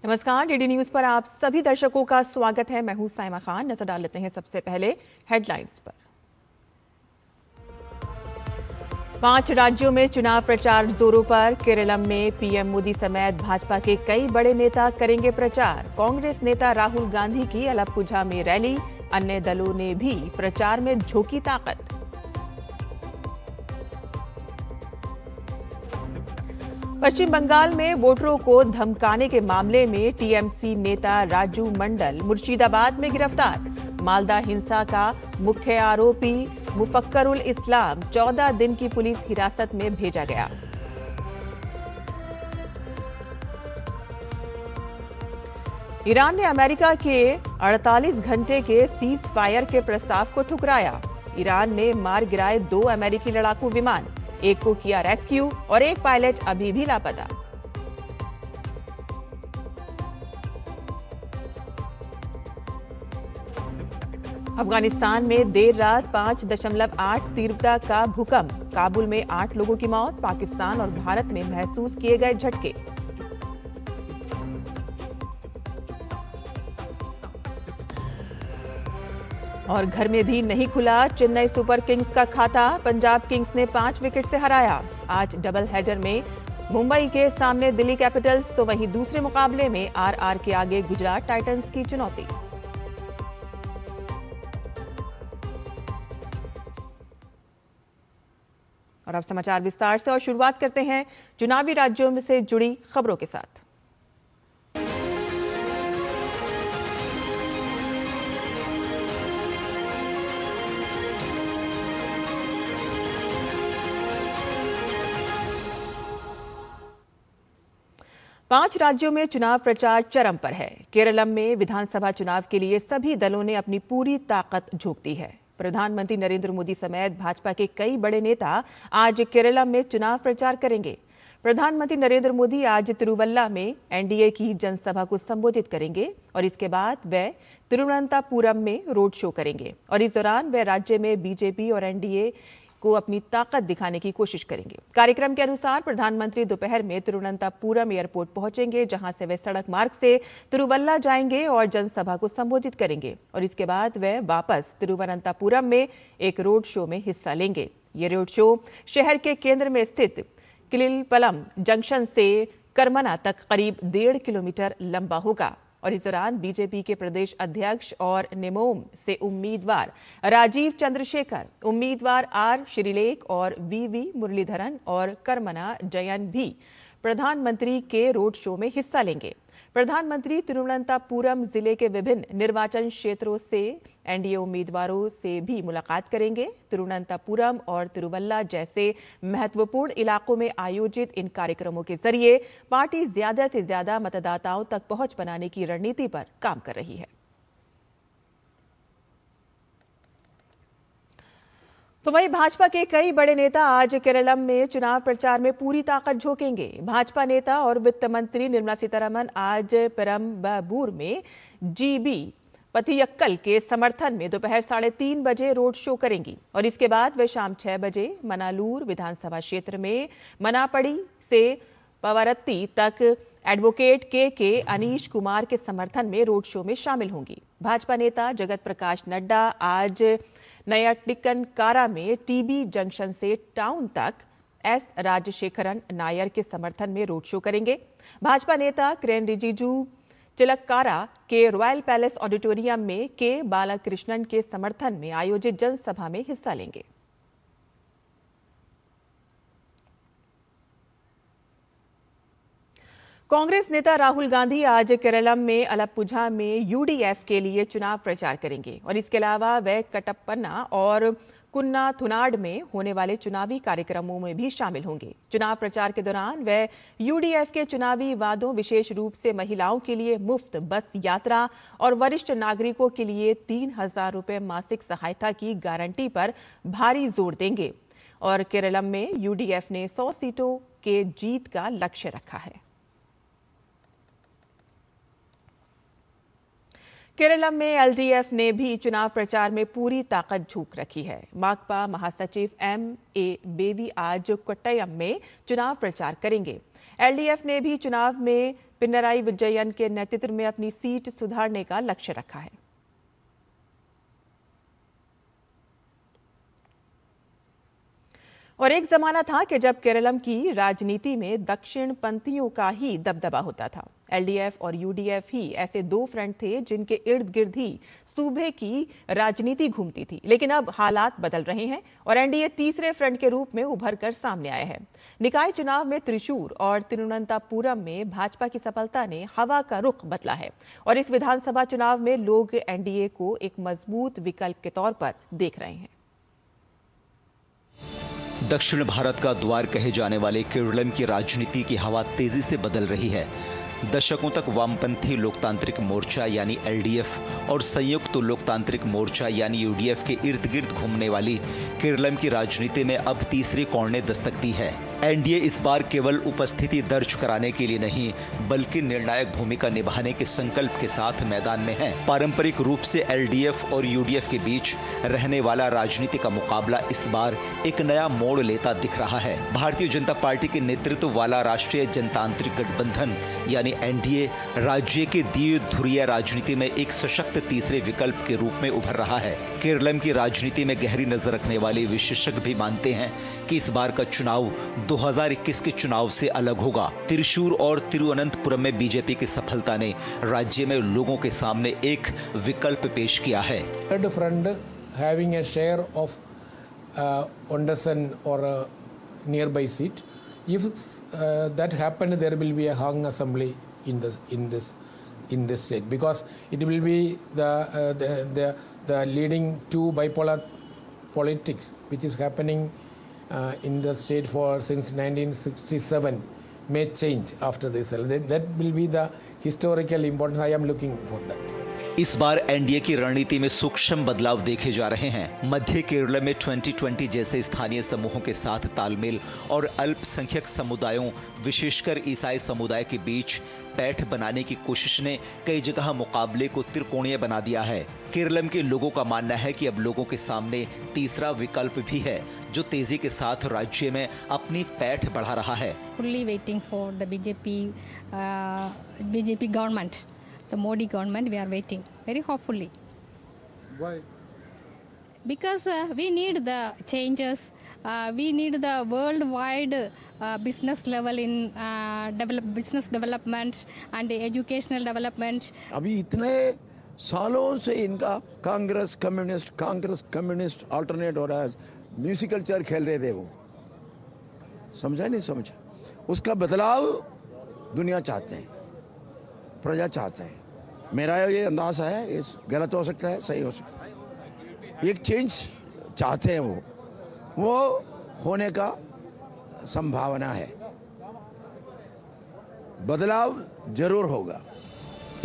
नमस्कार, DD news पर आप सभी दर्शकों का स्वागत है। मैं हूं साइमा खान। नजर डाल लेते हैं सबसे पहले हेडलाइंस पर। 5 राज्यों में चुनाव प्रचार जोरों पर। केरलम में पीएम मोदी समेत भाजपा के कई बड़े नेता करेंगे प्रचार। कांग्रेस नेता राहुल गांधी की अलपुझा में रैली। अन्य दलों ने भी प्रचार में झोंकी ताकत। पश्चिम बंगाल में वोटरों को धमकाने के मामले में टीएमसी नेता राजू मंडल मुर्शिदाबाद में गिरफ्तार। मालदा हिंसा का मुख्य आरोपी मुफक्करुल इस्लाम 14 दिन की पुलिस हिरासत में भेजा गया। ईरान ने अमेरिका के 48 घंटे के सीज फायर के प्रस्ताव को ठुकराया। ईरान ने मार गिराए 2 अमेरिकी लड़ाकू विमान, एक को किया रेस्क्यू और एक पायलट अभी भी लापता। अफगानिस्तान में देर रात 5.8 तीव्रता का भूकंप। काबुल में 8 लोगों की मौत। पाकिस्तान और भारत में महसूस किए गए झटके। और घर में भी नहीं खुला चेन्नई सुपर किंग्स का खाता। पंजाब किंग्स ने 5 विकेट से हराया। आज डबल हेडर में मुंबई के सामने दिल्ली कैपिटल्स, तो वहीं दूसरे मुकाबले में आरआर के आगे गुजरात टाइटंस की चुनौती। और अब समाचार विस्तार से, और शुरुआत करते हैं चुनावी राज्यों में से जुड़ी खबरों के साथ। पांच राज्यों में चुनाव प्रचार चरम पर है। केरलम में विधानसभा चुनाव के लिए सभी दलों ने अपनी पूरी ताकत झोंक दी है। प्रधानमंत्री नरेंद्र मोदी समेत भाजपा के कई बड़े नेता आज केरलम में चुनाव प्रचार करेंगे। प्रधानमंत्री नरेंद्र मोदी आज तिरुवल्ला में एनडीए की जनसभा को संबोधित करेंगे और इसके बाद वे तिरुवनंतपुरम में रोड शो करेंगे और इस दौरान वे राज्य में बीजेपी और एनडीए को अपनी ताकत दिखाने की कोशिश करेंगे। कार्यक्रम के अनुसार प्रधानमंत्री दोपहर में तिरुवनंतपुरम एयरपोर्ट पहुंचेंगे, जहां से वे सड़क मार्ग से तिरुवल्ला जाएंगे और जनसभा को संबोधित करेंगे और इसके बाद वे वापस तिरुवनंतपुरम में एक रोड शो में हिस्सा लेंगे। ये रोड शो शहर के केंद्र में स्थित किलिलपलम जंक्शन से करमना तक करीब 1.5 किलोमीटर लंबा होगा और इस दौरान बीजेपी के प्रदेश अध्यक्ष और निमोम से उम्मीदवार राजीव चंद्रशेखर, उम्मीदवार आर श्रीलेख और वीवी मुरलीधरन और करमना जयन भी प्रधानमंत्री के रोड शो में हिस्सा लेंगे। प्रधानमंत्री तिरुवनंतपुरम जिले के विभिन्न निर्वाचन क्षेत्रों से एनडीए उम्मीदवारों से भी मुलाकात करेंगे। तिरुवनंतपुरम और तिरुवल्ला जैसे महत्वपूर्ण इलाकों में आयोजित इन कार्यक्रमों के जरिए पार्टी ज्यादा से ज्यादा मतदाताओं तक पहुंच बनाने की रणनीति पर काम कर रही है। तो वहीं भाजपा के कई बड़े नेता आज केरलम में चुनाव प्रचार में पूरी ताकत झोंकेंगे। भाजपा नेता और वित्त मंत्री निर्मला सीतारमण आज पेरम्बलूर में जीबी पथियक्कल के समर्थन में दोपहर 3:30 बजे रोड शो करेंगी और इसके बाद वे शाम 6 बजे मनालूर विधानसभा क्षेत्र में मनापड़ी से पवरत्ती तक एडवोकेट के अनीश कुमार के समर्थन में रोड शो में शामिल होंगी। भाजपा नेता जगत प्रकाश नड्डा आज नयाटिकनकारा में टीबी जंक्शन से टाउन तक एस राजशेखरन नायर के समर्थन में रोड शो करेंगे। भाजपा नेता किरेन रिजिजू चिलक्कारा के रॉयल पैलेस ऑडिटोरियम में के बालाकृष्णन के समर्थन में आयोजित जनसभा में हिस्सा लेंगे। कांग्रेस नेता राहुल गांधी आज केरलम में अलपुझा में यूडीएफ के लिए चुनाव प्रचार करेंगे और इसके अलावा वे कटप्पन्ना और कुन्नाथुनाड में होने वाले चुनावी कार्यक्रमों में भी शामिल होंगे। चुनाव प्रचार के दौरान वे यूडीएफ के चुनावी वादों, विशेष रूप से महिलाओं के लिए मुफ्त बस यात्रा और वरिष्ठ नागरिकों के लिए 3,000 रुपये मासिक सहायता की गारंटी पर भारी जोर देंगे और केरलम में यूडीएफ ने 100 सीटों के जीत का लक्ष्य रखा है। केरलम में एलडीएफ ने भी चुनाव प्रचार में पूरी ताकत झोंक रखी है। माकपा महासचिव एम.ए. बेबी आज कोट्टयम में चुनाव प्रचार करेंगे। एलडीएफ ने भी चुनाव में पिनराई विजयन के नेतृत्व में अपनी सीट सुधारने का लक्ष्य रखा है। और एक जमाना था कि जब केरलम की राजनीति में दक्षिण पंथियों का ही दबदबा होता था। एलडीएफ और यूडीएफ ही ऐसे दो फ्रंट थे जिनके इर्द गिर्द ही सूबे की राजनीति घूमती थी। लेकिन अब हालात बदल रहे हैं और एनडीए तीसरे फ्रंट के रूप में उभर कर सामने आया है। निकाय चुनाव में त्रिशूर और तिरुवनंतपुरम में भाजपा की सफलता ने हवा का रुख बदला है और इस विधानसभा चुनाव में लोग एनडीए को एक मजबूत विकल्प के तौर पर देख रहे हैं। दक्षिण भारत का द्वार कहे जाने वाले केरलम की राजनीति की हवा तेजी से बदल रही है। दशकों तक वामपंथी लोकतांत्रिक मोर्चा यानी एलडीएफ और संयुक्त लोकतांत्रिक मोर्चा यानी यूडीएफ के इर्द गिर्द घूमने वाली केरलम की राजनीति में अब तीसरी कौर ने दस्तक दी है। एनडीए इस बार केवल उपस्थिति दर्ज कराने के लिए नहीं बल्कि निर्णायक भूमिका निभाने के संकल्प के साथ मैदान में है। पारंपरिक रूप से एलडीएफ और यूडीएफ के बीच रहने वाला राजनीति का मुकाबला इस बार एक नया मोड़ लेता दिख रहा है। भारतीय जनता पार्टी के नेतृत्व वाला राष्ट्रीय जनतांत्रिक गठबंधन यानी एनडीए राज्य के द्विध्रुवीय राजनीति में एक सशक्त तीसरे विकल्प के रूप में उभर रहा है। केरलम की राजनीति में गहरी नजर रखने वाले विशेषज्ञ भी मानते हैं कि इस बार का चुनाव 2021 के चुनाव से अलग होगा। त्रिशूर और तिरुवनंतपुरम में बीजेपी की सफलता ने राज्य में लोगों के सामने एक विकल्प पेश किया है। Third front having a share of 1 dozen or a nearby seat. If that happened, there will be a hung assembly in this state because it will be the leading to bipolar politics which is happening in the state since 1967 may change after this. That will be the historical importance. I am looking for that. इस बार NDA की रणनीति में सूक्ष्म बदलाव देखे जा रहे हैं। मध्य केरल में 2020 जैसे स्थानीय समूहों के साथ तालमेल और अल्पसंख्यक समुदायों विशेषकर ईसाई समुदाय के बीच पैठ बनाने की कोशिश ने कई जगह मुकाबले को त्रिकोणीय बना दिया है। केरलम के लोगों का मानना है कि अब लोगों के सामने तीसरा विकल्प भी है जो तेजी के साथ राज्य में अपनी पैठ बढ़ा रहा है। Fully waiting for the BJP government. The Modi government, we are waiting very hopefully. Why? Because we need the changes. We need the worldwide business level in business development and educational development. अभी इतने सालों से इनका Congress communist alternate हो रहा है। Musical chair खेल रहे थे वो, समझा नहीं समझा। उसका बदलाव दुनिया चाहते हैं, प्रजा चाहते हैं। मेरा ये अंदाज़ है, इस गलत हो सकता है, सही हो सकता है। एक चेंज चाहते हैं वो होने का संभावना है। बदलाव जरूर होगा।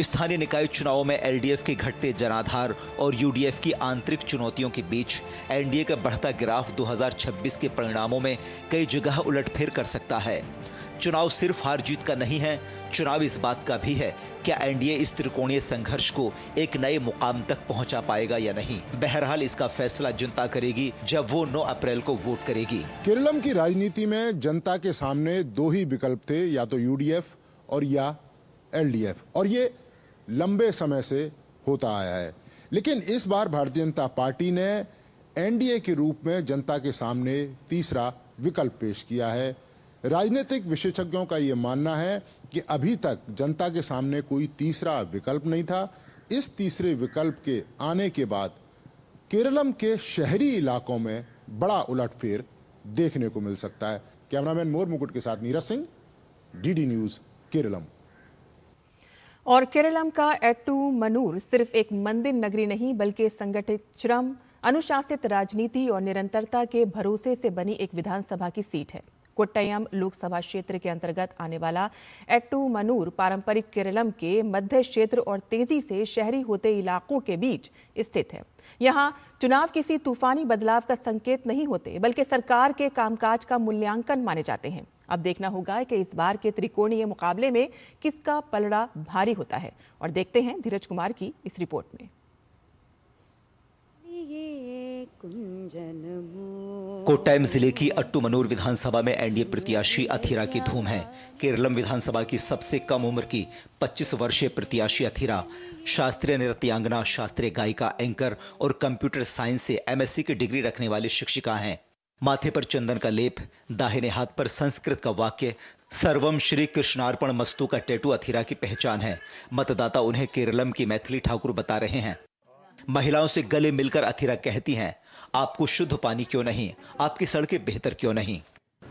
स्थानीय निकाय चुनावों में एलडीएफ के घटते जनाधार और यूडीएफ की आंतरिक चुनौतियों के बीच एनडीए का बढ़ता ग्राफ 2026 के परिणामों में कई जगह उलटफेर कर सकता है। चुनाव सिर्फ हार जीत का नहीं है, चुनाव इस बात का भी है क्या एनडीए इस त्रिकोणीय संघर्ष को एक नए मुकाम तक पहुंचा पाएगा या नहीं। बहरहाल इसका फैसला जनता करेगी जब वो 9 अप्रैल को वोट करेगी। केरलम की राजनीति में जनता के सामने दो ही विकल्प थे, या तो यूडीएफ और या एलडीएफ, और ये लंबे समय से होता आया है। लेकिन इस बार भारतीय जनता पार्टी ने एनडीए के रूप में जनता के सामने तीसरा विकल्प पेश किया है। राजनीतिक विशेषज्ञों का यह मानना है कि अभी तक जनता के सामने कोई तीसरा विकल्प नहीं था। इस तीसरे विकल्प के आने के बाद केरलम के शहरी इलाकों में बड़ा उलटफेर देखने को मिल सकता है। कैमरामैन मोर मुकुट के साथ नीरज सिंह, डीडी न्यूज, केरलम। और केरलम का एट्टूमनूर सिर्फ एक मंदिर नगरी नहीं बल्कि संगठित श्रम, अनुशासित राजनीति और निरंतरता के भरोसे से बनी एक विधानसभा की सीट है। कोट्टयम लोकसभा क्षेत्र के अंतर्गत आने वाला एट्टूमनूर पारंपरिक केरलम के मध्य क्षेत्र और तेजी से शहरी होते इलाकों के बीच स्थित है। यहाँ चुनाव किसी तूफानी बदलाव का संकेत नहीं होते बल्कि सरकार के कामकाज का मूल्यांकन माने जाते हैं। अब देखना होगा कि इस बार के त्रिकोणीय मुकाबले में किसका पलड़ा भारी होता है। और देखते हैं धीरज कुमार की इस रिपोर्ट में। ये कोट्टयम जिले की अट्टुमनूर विधानसभा में एनडीए प्रत्याशी अथीरा की धूम है। केरलम विधानसभा की सबसे कम उम्र की 25 वर्षीय प्रत्याशी अथीरा शास्त्रीय नृत्यांगना, शास्त्रीय गायिका, एंकर और कंप्यूटर साइंस से एमएससी की डिग्री रखने वाली शिक्षिका हैं। माथे पर चंदन का लेप, दाहिने हाथ पर संस्कृत का वाक्य सर्वम श्री कृष्णार्पण मस्तु का टैटू अथीरा की पहचान है। मतदाता उन्हें केरलम की मैथिली ठाकुर बता रहे हैं। महिलाओं से गले मिलकर अथीरा कहती हैं, आपको शुद्ध पानी क्यों नहीं, आपकी सड़कें बेहतर क्यों नहीं।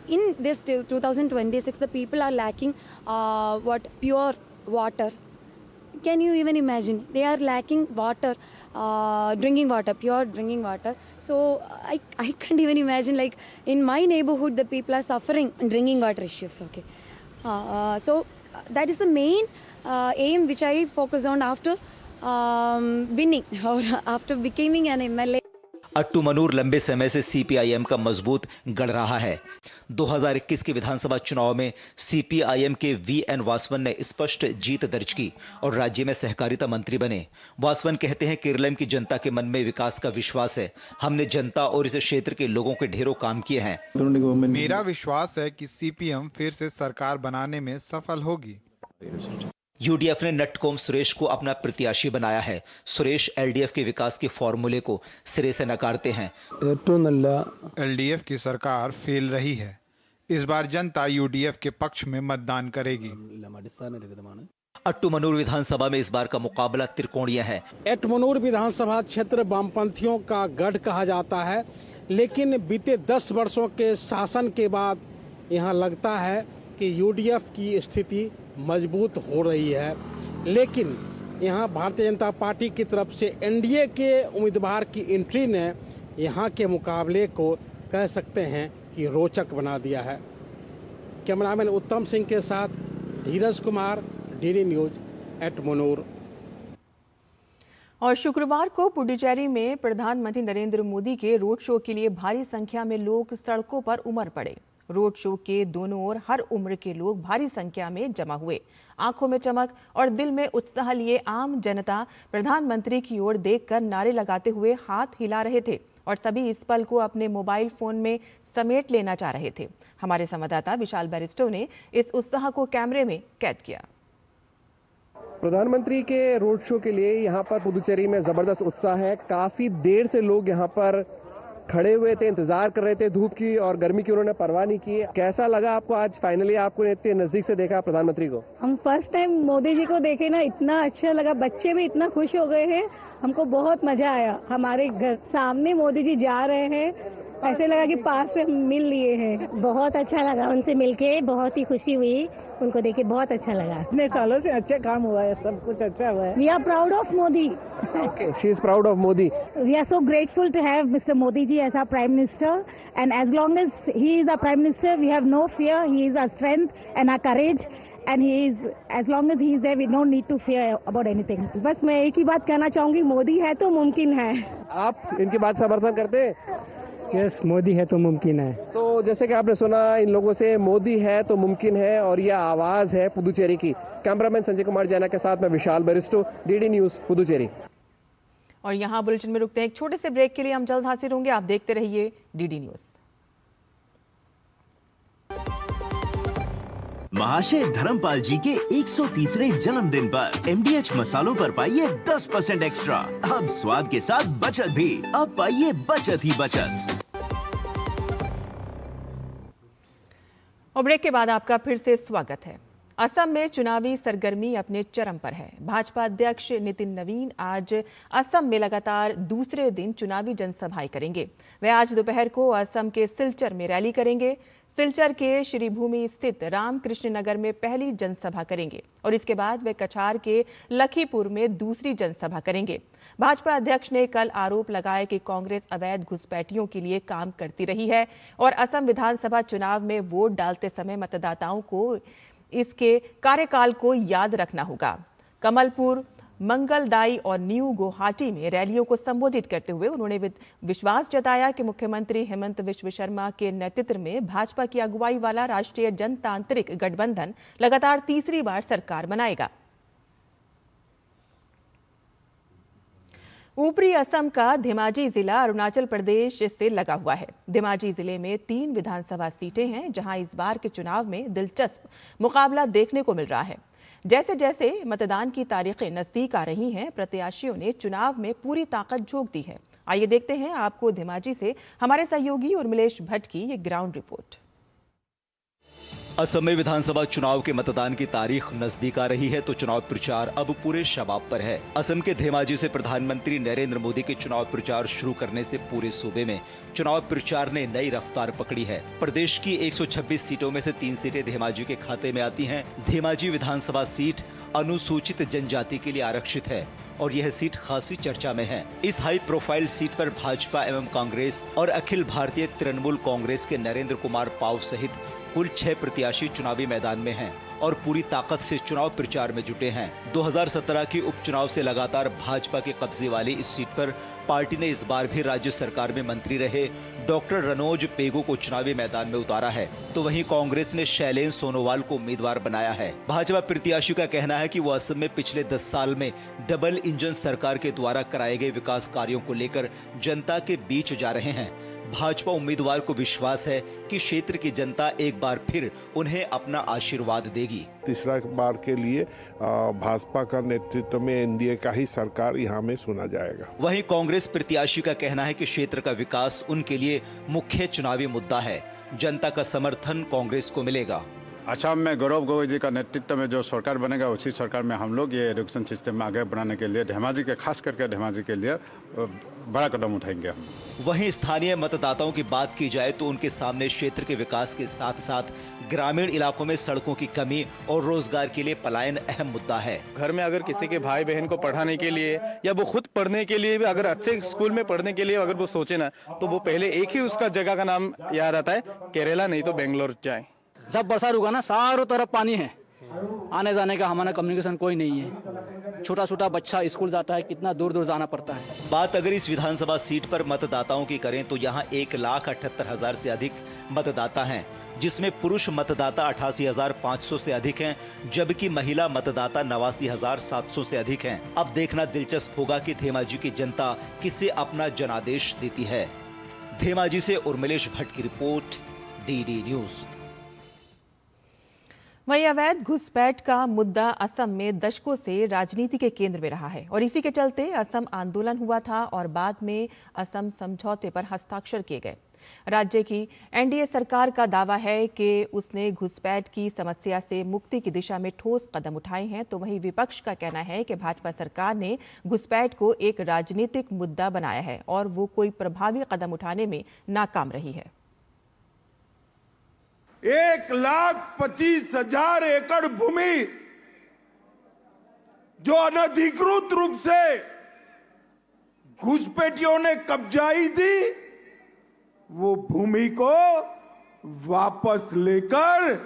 In this 2026, the people are lacking pure water. Can you even imagine? They are lacking water, drinking water, pure drinking water. So I can't even imagine, like in my neighborhood, the people are suffering drinking water issues. Okay, so that is the main aim which I focus on after winning or after becoming an MLA. अट्टुमनूर लंबे समय से CPIM का मजबूत गढ़ रहा है। 2021 के विधानसभा चुनाव में सीपीआईएम के वीएन वासवन ने स्पष्ट जीत दर्ज की और राज्य में सहकारिता मंत्री बने। वासवन कहते हैं, केरलम की जनता के मन में विकास का विश्वास है। हमने जनता और इस क्षेत्र के लोगों के ढेरों काम किए हैं। मेरा विश्वास है कि सीपीएम फिर से सरकार बनाने में सफल होगी। यूडीएफ ने नटकोम सुरेश को अपना प्रत्याशी बनाया है। सुरेश एलडीएफ के विकास के फॉर्मूले को सिरे से नकारते हैं। एलडीएफ की सरकार फेल रही है। इस बार जनता यूडीएफ के पक्ष में मतदान करेगी। अट्टुमनूर विधानसभा में इस बार का मुकाबला त्रिकोणीय है। अट्टुमनूर विधानसभा क्षेत्र वामपंथियों का गढ़ कहा जाता है, लेकिन बीते 10 वर्षों के शासन के बाद यहाँ लगता है कि यूडीएफ की स्थिति मजबूत हो रही है। लेकिन यहाँ भारतीय जनता पार्टी की तरफ से एनडीए के उम्मीदवार की एंट्री ने यहाँ के मुकाबले को कह सकते हैं कि रोचक बना दिया है। कैमरामैन उत्तम सिंह के साथ धीरज कुमार, डीडी न्यूज, अट्टुमनूर। और शुक्रवार को पुडुचेरी में प्रधानमंत्री नरेंद्र मोदी के रोड शो के लिए भारी संख्या में लोग सड़कों पर उमड़ पड़े। रोड शो के दोनों ओर हर उम्र के लोग भारी संख्या में जमा हुए। आंखों में चमक और दिल में उत्साह लिए आम जनता प्रधानमंत्री की ओर देखकर नारे लगाते हुए हाथ हिला रहे थे और सभी इस पल को अपने मोबाइल फोन में समेट लेना चाह रहे थे। हमारे संवाददाता विशाल बैरिस्टो ने इस उत्साह को कैमरे में कैद किया। प्रधानमंत्री के रोड शो के लिए यहाँ पर पुडुचेरी में जबरदस्त उत्साह है। काफी देर से लोग यहाँ पर खड़े हुए थे, इंतजार कर रहे थे। धूप की और गर्मी की उन्होंने परवाह नहीं की। कैसा लगा आपको आज फाइनली आपको इतने नजदीक से देखा प्रधानमंत्री को? हम फर्स्ट टाइम मोदी जी को देखे ना, इतना अच्छा लगा। बच्चे भी इतना खुश हो गए हैं, हमको बहुत मजा आया। हमारे घर सामने मोदी जी जा रहे हैं, ऐसे लगा कि पास से मिल लिए हैं। बहुत अच्छा लगा उनसे मिलके, बहुत ही खुशी हुई उनको देखे, बहुत अच्छा लगा। इतने सालों से अच्छा काम हुआ है, सब कुछ अच्छा हुआ है। We are proud of Modi. Okay, she is proud of Modi. We are so grateful to have Mr. Modi ji as our Prime Minister, and as long as he is our Prime Minister, we have no fear. He is our strength and our courage, and he is, as long as he is there, we don't need to fear about anything. बस मैं एक ही बात कहना चाहूंगी, मोदी है तो मुमकिन है। आप इनकी बात समर्थन करते हैं? यस, मोदी है तो मुमकिन है। तो जैसे कि आपने सुना इन लोगों से, मोदी है तो मुमकिन है, और यह आवाज है पुडुचेरी की। कैमरामैन संजय कुमार जैना के साथ मैं विशाल बैरिस्टो, डीडी न्यूज, पुडुचेरी। और यहाँ बुलेटिन में रुकते हैं एक छोटे से ब्रेक के लिए। हम जल्द हाजिर होंगे, आप देखते रहिए डीडी न्यूज। महाशय धर्मपाल जी के 130वें जन्मदिन पर एमडीएच मसालों पर पाइए 10% एक्स्ट्रा। अब स्वाद के साथ बचत भी। अब पाइए बचत ही बचत। और ब्रेक के बाद आपका फिर से स्वागत है। असम में चुनावी सरगर्मी अपने चरम पर है। भाजपा अध्यक्ष नितिन नवीन आज असम में लगातार दूसरे दिन चुनावी जनसभाएं करेंगे। वे आज दोपहर को असम के सिलचर में रैली करेंगे। सिलचर के श्रीभूमि स्थित रामकृष्ण नगर में पहली जनसभा करेंगे और इसके बाद वे कछार के लखीपुर में दूसरी जनसभा करेंगे। भाजपा अध्यक्ष ने कल आरोप लगाया कि कांग्रेस अवैध घुसपैठियों के लिए काम करती रही है और असम विधानसभा चुनाव में वोट डालते समय मतदाताओं को इसके कार्यकाल को याद रखना होगा। कमलपुर, मंगलदाई और न्यू गुवाहाटी में रैलियों को संबोधित करते हुए उन्होंने विश्वास जताया कि मुख्यमंत्री हेमंत बिस्वा शर्मा के नेतृत्व में भाजपा की अगुवाई वाला राष्ट्रीय जनतांत्रिक गठबंधन लगातार तीसरी बार सरकार बनाएगा। ऊपरी असम का धेमाजी जिला अरुणाचल प्रदेश से लगा हुआ है। धेमाजी जिले में 3 विधानसभा सीटें हैं, जहां इस बार के चुनाव में दिलचस्प मुकाबला देखने को मिल रहा है। जैसे जैसे मतदान की तारीखें नजदीक आ रही हैं, प्रत्याशियों ने चुनाव में पूरी ताकत झोंक दी है। आइए देखते हैं आपको धेमाजी से हमारे सहयोगी उर्मिलेश भट्ट की ये ग्राउंड रिपोर्ट। असम में विधानसभा चुनाव के मतदान की तारीख नजदीक आ रही है तो चुनाव प्रचार अब पूरे शबाब पर है। असम के धेमाजी से प्रधानमंत्री नरेंद्र मोदी के चुनाव प्रचार शुरू करने से पूरे सूबे में चुनाव प्रचार ने नई रफ्तार पकड़ी है। प्रदेश की 126 सीटों में से 3 सीटें धेमाजी के खाते में आती हैं। धेमाजी विधानसभा सीट अनुसूचित जनजाति के लिए आरक्षित है और यह सीट खासी चर्चा में है। इस हाई प्रोफाइल सीट पर भाजपा एवं कांग्रेस और अखिल भारतीय तृणमूल कांग्रेस के नरेंद्र कुमार पाव सहित कुल 6 प्रत्याशी चुनावी मैदान में हैं और पूरी ताकत से चुनाव प्रचार में जुटे हैं। 2017 के उपचुनाव से लगातार भाजपा के कब्जे वाली इस सीट पर पार्टी ने इस बार भी राज्य सरकार में मंत्री रहे डॉक्टर रनोज पेगू को चुनावी मैदान में उतारा है, तो वहीं कांग्रेस ने शैलेंद्र सोनोवाल को उम्मीदवार बनाया है। भाजपा प्रत्याशी का कहना है कि वो असम में पिछले 10 साल में डबल इंजन सरकार के द्वारा कराए गए विकास कार्यों को लेकर जनता के बीच जा रहे हैं। भाजपा उम्मीदवार को विश्वास है कि क्षेत्र की जनता एक बार फिर उन्हें अपना आशीर्वाद देगी। तीसरा बार के लिए भाजपा का नेतृत्व में एनडीए का ही सरकार यहाँ में सुना जाएगा। वहीं कांग्रेस प्रत्याशी का कहना है कि क्षेत्र का विकास उनके लिए मुख्य चुनावी मुद्दा है। जनता का समर्थन कांग्रेस को मिलेगा। असम में गौरव गोगोई जी का नेतृत्व में जो सरकार बनेगा, उसी सरकार में हम लोग ये एजुकेशन सिस्टम में आगे बढ़ाने के लिए धेमाजी के, खास करके धेमाजी के लिए बड़ा कदम उठाएंगे हम। वहीं स्थानीय मतदाताओं की बात की जाए तो उनके सामने क्षेत्र के विकास के साथ साथ ग्रामीण इलाकों में सड़कों की कमी और रोजगार के लिए पलायन अहम मुद्दा है। घर में अगर किसी के भाई बहन को पढ़ाने के लिए या वो खुद पढ़ने के लिए भी, अगर अच्छे स्कूल में पढ़ने के लिए अगर वो सोचे ना, तो वो पहले एक ही उसका जगह का नाम याद आता है, केरला नहीं तो बेंगलोर जाए। जब बरसात रुका ना, चारों तरफ पानी है, आने जाने का हमारा कम्युनिकेशन कोई नहीं है। छोटा छोटा बच्चा स्कूल जाता है, कितना दूर दूर जाना पड़ता है। बात अगर इस विधानसभा सीट पर मतदाताओं की करें तो यहाँ 1,78,000 से अधिक मतदाता हैं, जिसमें पुरुष मतदाता 88,500 से अधिक हैं, जबकि महिला मतदाता 89,700 से अधिक हैं। अब देखना दिलचस्प होगा कि धेमाजी की जनता किसे अपना जनादेश देती है। धेमाजी से उर्मिलेश भट्ट की रिपोर्ट, DD न्यूज। वहीं अवैध घुसपैठ का मुद्दा असम में दशकों से राजनीति के केंद्र में रहा है और इसी के चलते असम आंदोलन हुआ था और बाद में असम समझौते पर हस्ताक्षर किए गए। राज्य की एनडीए सरकार का दावा है कि उसने घुसपैठ की समस्या से मुक्ति की दिशा में ठोस कदम उठाए हैं, तो वहीं विपक्ष का कहना है कि भाजपा सरकार ने घुसपैठ को एक राजनीतिक मुद्दा बनाया है और वो कोई प्रभावी कदम उठाने में नाकाम रही है। 1,25,000 एकड़ भूमि जो अनधिकृत रूप से घुसपैठियों ने कब्जाई थी, वो भूमि को वापस लेकर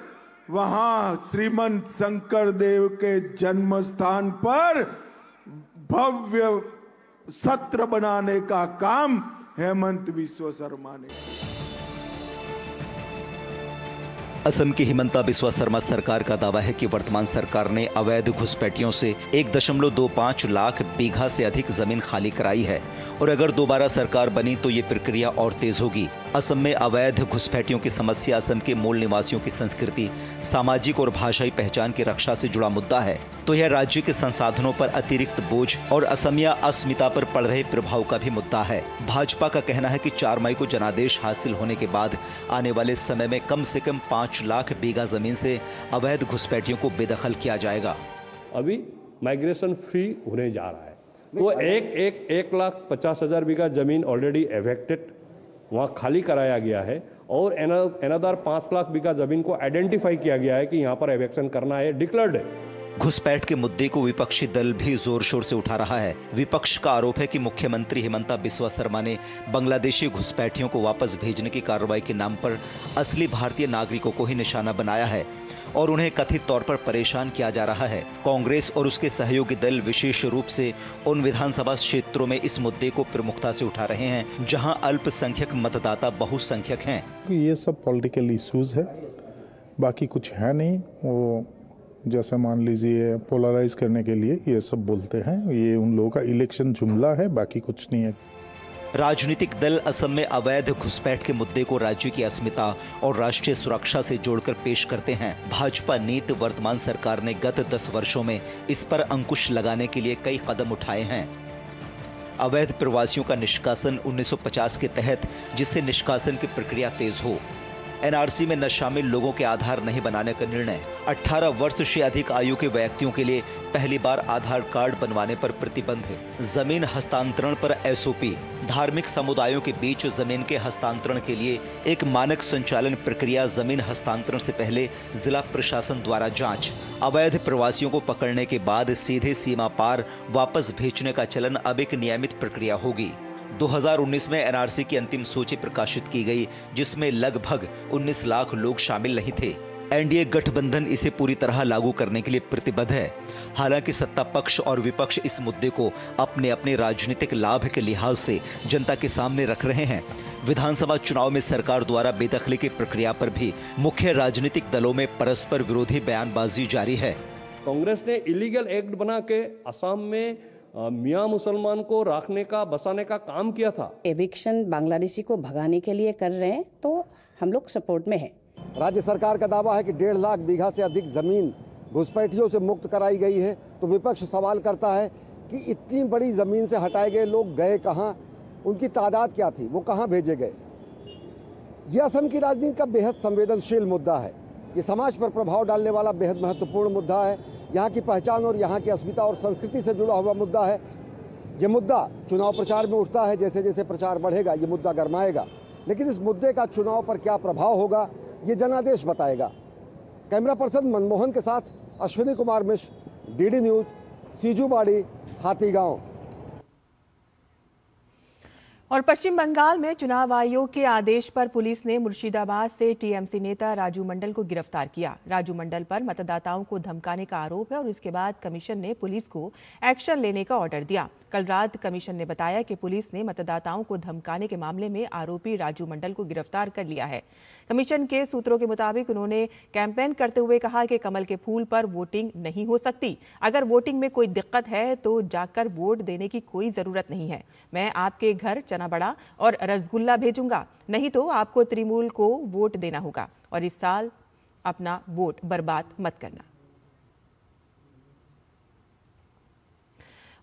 वहां श्रीमंत शंकर देव के जन्म स्थान पर भव्य सत्र बनाने का काम हेमंत बिस्वा शर्मा ने। असम की हिमंता बिस्वा शर्मा सरकार का दावा है कि वर्तमान सरकार ने अवैध घुसपैठियों से 1.25 लाख बीघा से अधिक जमीन खाली कराई है और अगर दोबारा सरकार बनी तो ये प्रक्रिया और तेज होगी। असम में अवैध घुसपैठियों की समस्या असम के मूल निवासियों की संस्कृति, सामाजिक और भाषाई पहचान की रक्षा से जुड़ा मुद्दा है, तो यह राज्य के संसाधनों पर अतिरिक्त बोझ और असमिया अस्मिता पर पड़ रहे प्रभाव का भी मुद्दा है। भाजपा का कहना है कि 4 मई को जनादेश हासिल होने के बाद आने वाले समय में कम से कम 5 लाख बीघा जमीन से अवैध घुसपैठियों को बेदखल किया जाएगा। अभी माइग्रेशन फ्री होने जा रहा है, तो 1,50,000 बीघा जमीन ऑलरेडी एवेक्टेड वहाँ खाली कराया गया है और अनदर 5 लाख बीघा जमीन को आइडेंटिफाई किया गया है कि यहाँ पर एवेक्शन करना है, डिक्लेयर्ड है। घुसपैठ के मुद्दे को विपक्षी दल भी जोर शोर से उठा रहा है। विपक्ष का आरोप है कि मुख्यमंत्री हिमंता बिस्वा शर्मा ने बांग्लादेशी घुसपैठियों को वापस भेजने की कार्रवाई के नाम पर असली भारतीय नागरिकों को ही निशाना बनाया है और उन्हें कथित तौर पर परेशान किया जा रहा है। कांग्रेस और उसके सहयोगी दल विशेष रूप से उन विधानसभा क्षेत्रों में इस मुद्दे को प्रमुखता से उठा रहे हैं जहां अल्पसंख्यक मतदाता बहुसंख्यक हैं। ये सब पॉलिटिकल इश्यूज है, बाकी कुछ है नहीं। वो जैसे मान लीजिए पोलराइज करने के लिए ये सब बोलते हैं। ये उन लोगों का इलेक्शन जुमला है, बाकी कुछ नहीं है। राजनीतिक दल असम में अवैध घुसपैठ के मुद्दे को राज्य की अस्मिता और राष्ट्रीय सुरक्षा से जोड़कर पेश करते हैं। भाजपा नीति वर्तमान सरकार ने गत 10 वर्षों में इस पर अंकुश लगाने के लिए कई कदम उठाए हैं। अवैध प्रवासियों का निष्कासन 1950 के तहत, जिससे निष्कासन की प्रक्रिया तेज हो। एनआरसी में न शामिल लोगों के आधार नहीं बनाने का निर्णय। 18 वर्ष से अधिक आयु के व्यक्तियों के लिए पहली बार आधार कार्ड बनवाने पर प्रतिबंध। जमीन हस्तांतरण पर एसओपी। धार्मिक समुदायों के बीच जमीन के हस्तांतरण के लिए एक मानक संचालन प्रक्रिया। जमीन हस्तांतरण से पहले जिला प्रशासन द्वारा जांच। अवैध प्रवासियों को पकड़ने के बाद सीधे सीमा पार वापस भेजने का चलन अब एक नियमित प्रक्रिया होगी। 2019 में एनआरसी की अंतिम सूची प्रकाशित की गई, जिसमें लगभग 19 लाख लोग शामिल नहीं थे। एनडीए गठबंधन इसे पूरी तरह लागू करने के लिए प्रतिबद्ध है। हालांकि सत्ता पक्ष और विपक्ष इस मुद्दे को अपने अपने राजनीतिक लाभ के लिहाज से जनता के सामने रख रहे हैं। विधानसभा चुनाव में सरकार द्वारा बेदखली की प्रक्रिया पर भी मुख्य राजनीतिक दलों में परस्पर विरोधी बयानबाजी जारी है। कांग्रेस ने इलीगल एक्ट बना के असम में मियाँ मुसलमान को रखने का बसाने का काम किया था। एविक्शन बांग्लादेशी को भगाने के लिए कर रहे हैं, तो हम लोग सपोर्ट में हैं। राज्य सरकार का दावा है कि 1.5 लाख बीघा से अधिक जमीन घुसपैठियों से मुक्त कराई गई है, तो विपक्ष सवाल करता है कि इतनी बड़ी जमीन से हटाए गए लोग गए कहाँ, उनकी तादाद क्या थी, वो कहाँ भेजे गए। यह असम की राजनीति का बेहद संवेदनशील मुद्दा है। ये समाज पर प्रभाव डालने वाला बेहद महत्वपूर्ण मुद्दा है। यहाँ की पहचान और यहाँ की अस्मिता और संस्कृति से जुड़ा हुआ मुद्दा है। ये मुद्दा चुनाव प्रचार में उठता है। जैसे जैसे प्रचार बढ़ेगा ये मुद्दा गरमाएगा, लेकिन इस मुद्दे का चुनाव पर क्या प्रभाव होगा ये जनादेश बताएगा। कैमरा पर्सन मनमोहन के साथ अश्विनी कुमार मिश्र, डीडी न्यूज, सीजूबाड़ी, हाथीगांव। और पश्चिम बंगाल में चुनाव आयोग के आदेश पर पुलिस ने मुर्शिदाबाद से टीएमसी नेता राजू मंडल को गिरफ्तार किया। राजू मंडल पर मतदाताओं को धमकाने का आरोप है और इसके बाद कमीशन ने पुलिस को एक्शन लेने का ऑर्डर दिया। कल रात कमीशन ने बताया कि पुलिस ने मतदाताओं को धमकाने के मामले में आरोपी राजू मंडल को गिरफ्तार कर लिया है। कमीशन के सूत्रों के मुताबिक उन्होंने कैंपेन करते हुए कहा कि कमल के फूल पर वोटिंग नहीं हो सकती। अगर वोटिंग में कोई दिक्कत है तो जाकर वोट देने की कोई जरूरत नहीं है। मैं आपके घर चना बड़ा और रसगुल्ला भेजूंगा, नहीं तो आपको तृणमूल को वोट देना होगा और इस साल अपना वोट बर्बाद मत करना।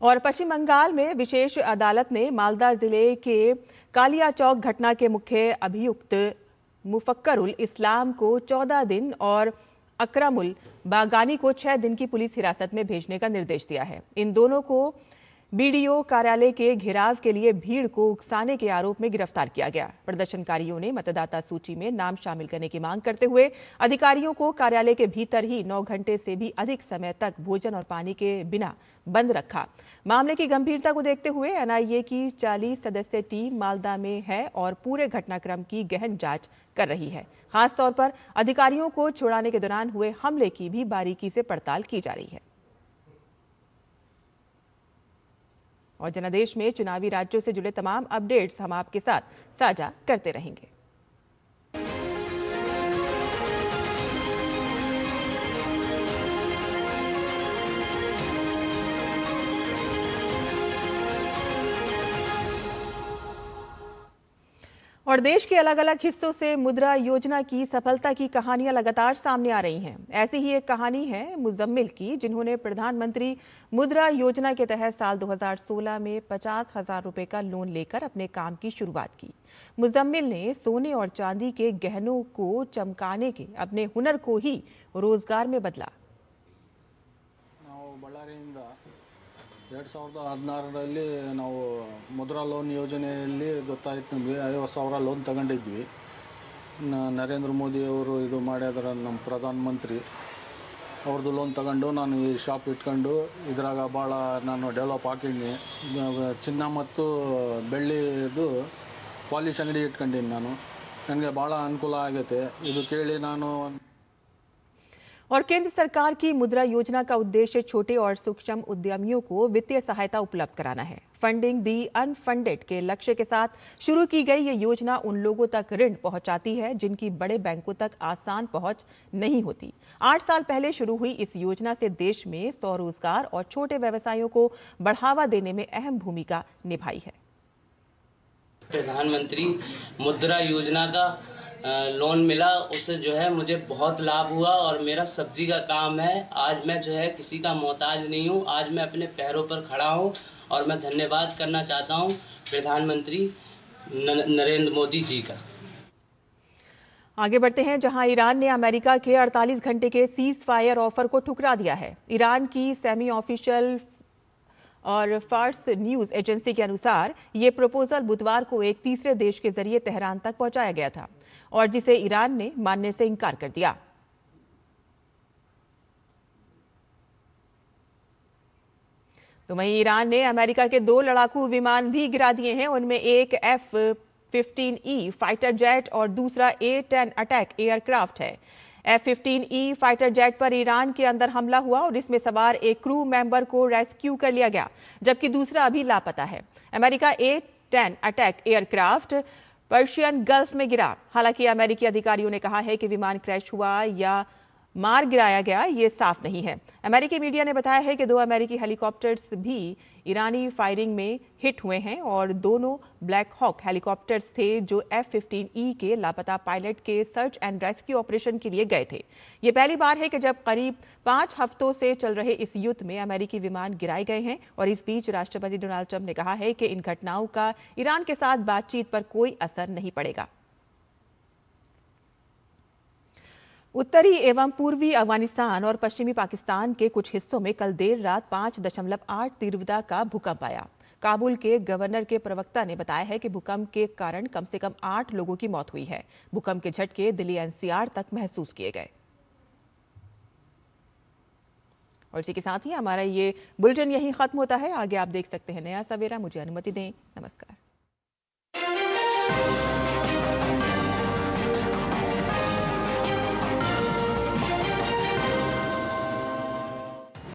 और पश्चिम बंगाल में विशेष अदालत ने मालदा जिले के कालिया चौक घटना के मुख्य अभियुक्त मुफक्करुल इस्लाम को 14 दिन और अकरमुल बागानी को 6 दिन की पुलिस हिरासत में भेजने का निर्देश दिया है। इन दोनों को बीडीओ कार्यालय के घेराव के लिए भीड़ को उकसाने के आरोप में गिरफ्तार किया गया। प्रदर्शनकारियों ने मतदाता सूची में नाम शामिल करने की मांग करते हुए अधिकारियों को कार्यालय के भीतर ही 9 घंटे से भी अधिक समय तक भोजन और पानी के बिना बंद रखा। मामले की गंभीरता को देखते हुए एनआईए की 40 सदस्यीय टीम मालदा में है और पूरे घटनाक्रम की गहन जांच कर रही है। खासतौर पर अधिकारियों को छुड़ाने के दौरान हुए हमले की भी बारीकी से पड़ताल की जा रही है। और जनादेश में चुनावी राज्यों से जुड़े तमाम अपडेट्स हम आपके साथ साझा करते रहेंगे। और देश के अलग अलग हिस्सों से मुद्रा योजना की सफलता की कहानियां लगातार सामने आ रही हैं। ऐसी ही एक कहानी है मुजम्मिल की, जिन्होंने प्रधानमंत्री मुद्रा योजना के तहत साल 2016 में 50,000 रुपए का लोन लेकर अपने काम की शुरुआत की। मुजम्मिल ने सोने और चांदी के गहनों को चमकाने के अपने हुनर को ही रोजगार में बदला। 2016ರಲ್ಲಿ ನಾವು ಮುದ್ರಾ ಲೋನ್ ಯೋಜನೆಯಲ್ಲಿ ಗೊತ್ತಾಯ್ತು ನಮಗೆ 50,000 ಲೋನ್ ತಗೊಂಡಿದ್ವಿ. ನರೇಂದ್ರ ಮೋದಿ ಅವರು ಇದು ಮಾಡ್ಯಾರ, ನಮ್ಮ ಪ್ರಧಾನ ಮಂತ್ರಿ ಅವ್ರದ್ದು ಲೋನ್ ತಗೊಂಡು ನಾನು ಈ ಶಾಪ್ ಇಟ್ಕೊಂಡು ಇದ್ರಾಗ ಭಾಳ ನಾನು ಡೆವಲಪ್ ಹಾಕಿದ್ದೀನಿ. ಚಿನ್ನ ಮತ್ತು ಬೆಳ್ಳಿದು ಪಾಲಿಶ್ ಅಂಗಡಿ ಇಟ್ಕೊಂಡಿದ್ದೀನಿ ನಾನು. ನನಗೆ ಭಾಳ ಅನುಕೂಲ ಆಗೈತೆ ಇದು ಕೇಳಿ ನಾನು। और केंद्र सरकार की मुद्रा योजना का उद्देश्य छोटे और सूक्ष्म उद्यमियों को वित्तीय सहायता उपलब्ध कराना है। फंडिंग दी अनफंडेड के लक्ष्य के साथ शुरू की गई ये योजना उन लोगों तक ऋण पहुंचाती है जिनकी बड़े बैंकों तक आसान पहुंच नहीं होती। 8 साल पहले शुरू हुई इस योजना से देश में स्वरोजगार और छोटे व्यवसायों को बढ़ावा देने में अहम भूमिका निभाई है। प्रधानमंत्री मुद्रा योजना का लोन मिला, उससे जो है मुझे बहुत लाभ हुआ और मेरा सब्जी का काम है। आज मैं जो है किसी का मोहताज नहीं हूँ, आज मैं अपने पैरों पर खड़ा हूँ और मैं धन्यवाद करना चाहता हूँ प्रधानमंत्री नरेंद्र मोदी जी का। आगे बढ़ते हैं, जहां ईरान ने अमेरिका के 48 घंटे के सीज फायर ऑफर को ठुकरा दिया है। ईरान की सेमी ऑफिशियल और फार्स न्यूज एजेंसी के अनुसार ये प्रपोजल बुधवार को एक तीसरे देश के जरिए तेहरान तक पहुंचाया गया था और जिसे ईरान ने मानने से इनकार कर दिया। तो वहीं ईरान ने अमेरिका के 2 लड़ाकू विमान भी गिरा दिए हैं। उनमें एक F-15E फाइटर जेट और दूसरा A-10 अटैक एयरक्राफ्ट है। F-15E फाइटर जेट पर ईरान के अंदर हमला हुआ और इसमें सवार एक क्रू मेंबर को रेस्क्यू कर लिया गया, जबकि दूसरा अभी लापता है। America A-10 attack aircraft Persian gulf में गिरा। हालांकि अमेरिकी अधिकारियों ने कहा है कि विमान क्रैश हुआ या मार गिराया गया, ये साफ नहीं है। अमेरिकी मीडिया ने बताया है कि 2 अमेरिकी हेलीकॉप्टर्स भी ईरानी फायरिंग में हिट हुए हैं और दोनों ब्लैक हॉक हेलीकॉप्टर्स थे जो F-15E के लापता पायलट के सर्च एंड रेस्क्यू ऑपरेशन के लिए गए थे। ये पहली बार है कि जब करीब 5 हफ्तों से चल रहे इस युद्ध में अमेरिकी विमान गिराए गए हैं और इस बीच राष्ट्रपति डोनाल्ड ट्रंप ने कहा है कि इन घटनाओं का ईरान के साथ बातचीत पर कोई असर नहीं पड़ेगा। उत्तरी एवं पूर्वी अफगानिस्तान और पश्चिमी पाकिस्तान के कुछ हिस्सों में कल देर रात 5.8 तीव्रता का भूकंप आया। काबुल के गवर्नर के प्रवक्ता ने बताया है कि भूकंप के कारण कम से कम 8 लोगों की मौत हुई है। भूकंप के झटके दिल्ली NCR तक महसूस किए गए। और इसी के साथ ही हमारा ये बुलेटिन यहीं खत्म होता है। आगे आप देख सकते हैं नया सवेरा। मुझे अनुमति दें। नमस्कार।